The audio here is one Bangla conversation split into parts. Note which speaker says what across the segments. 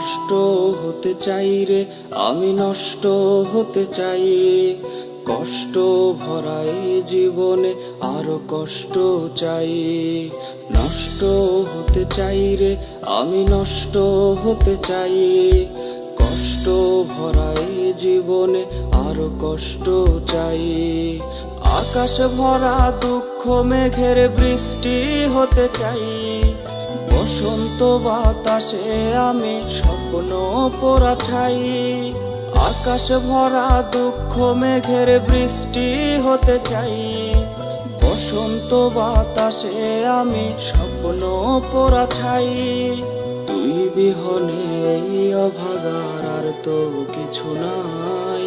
Speaker 1: নষ্ট হতে চাই রে, আমি নষ্ট হতে চাই। কষ্ট ভরা এই জীবনে আরো কষ্ট চাই। নষ্ট হতে চাই রে, আমি নষ্ট হতে চাই। কষ্ট ভরা এই জীবনে আরো কষ্ট চাই। আকাশ ভরা দুঃখ মেঘের বৃষ্টি হতে চাই। বসন্ত বাতাসে আমি স্বপ্ন পোড়া ছাই। আকাশ ভরা দুঃখ মেঘের বৃষ্টি হতে চাই। বসন্ত বাতাসে আমি স্বপ্ন পোড়া ছাই। তুই বিহনে এই অভাগার আর তো কিছু নাই।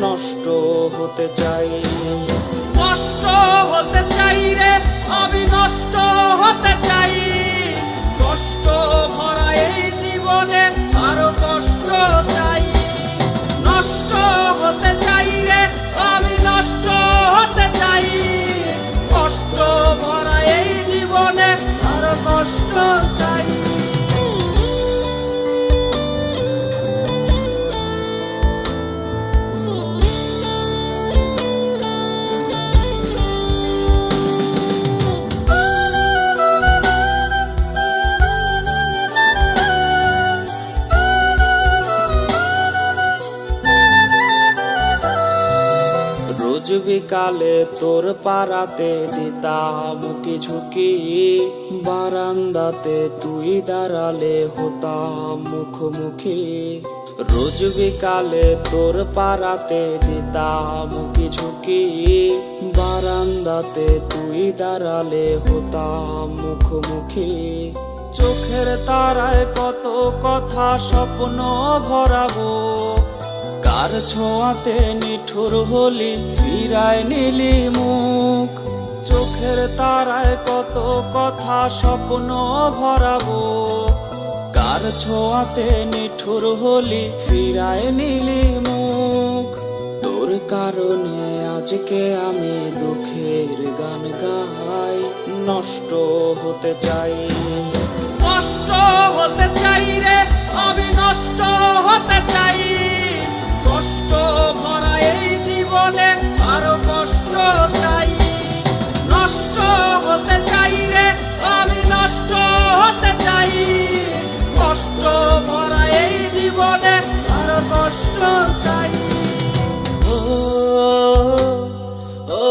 Speaker 1: নষ্ট হতে চাই,
Speaker 2: নষ্ট হতে চাই রে, আমি নষ্ট হতে চাই। কষ্ট ভরা এই জীবনে আরো কষ্ট চাই। নষ্ট হতে চাই রে, আমি নষ্ট হতে চাই। কষ্ট ভরা এই জীবনে আরো কষ্ট চাই।
Speaker 1: রোজ বিকালে তোর পাড়াতে দিতাম উকি ঝুঁকি। বারান্দাতে তুই দাঁড়ালে হতাম মুখোমুখি। রোজ বিকালে তোর পাড়াতে দিতাম উকি ঝুঁকি। বারান্দাতে তুই দাঁড়ালে হতাম মুখোমুখি। চোখের তারায় কত কথা স্বপ্ন ভরাবো। কার ছোঁয়াতে নিঠুর হলি ফিরায় নিলি মুখ। চোখের তারায় কত কথা স্বপ্ন ভরাবো। কার ছোঁয়াতে নিঠুর হলি ফিরায় নিলি মুখ। তোর কারণে আজকে আমি দুঃখের গান গাই। নষ্ট হতে চাই,
Speaker 2: নষ্ট হতে চাই রে, আমি নষ্ট হতে চাই। কষ্ট ভরা এই জীবনে আরো কষ্ট চাই। নষ্ট হতে চাই রে, আমি নষ্ট হতে চাই। কষ্ট ভরা এই জীবনে আরো কষ্ট চাই।
Speaker 1: ও ও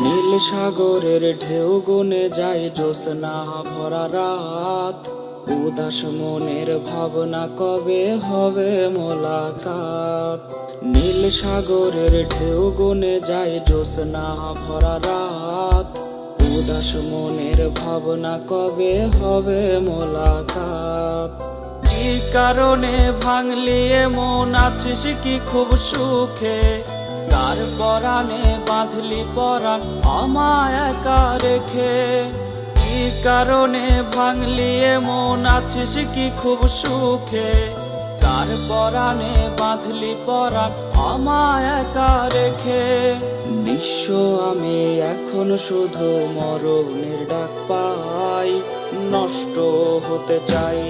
Speaker 1: নীল সাগরের ঢেউ গুনে যায় জ্যোৎস্না ভরা রাত। উদাস মনের ভাবনা কবে হবে মোলাকাত। নীল সাগরের ঢেউ গুনে যায় জ্যোৎস্না ভরা রাত। উদাস মনের ভাবনা কবে হবে মোলাকাত। কি কারণে ভাঙলি মন আছিস কি খুব সুখে। কার পরাণে বাঁধলি পরাণ আমায় একা রেখে। কি কারণে ভাঙলি মন আছিস কি খুব সুখে। কার পরাণে বাঁধলি পরাণ আমায় একা রেখে। নিঃস্ব আমি এখন শুধু মরণের ডাক পাই। নষ্ট হতে চাই।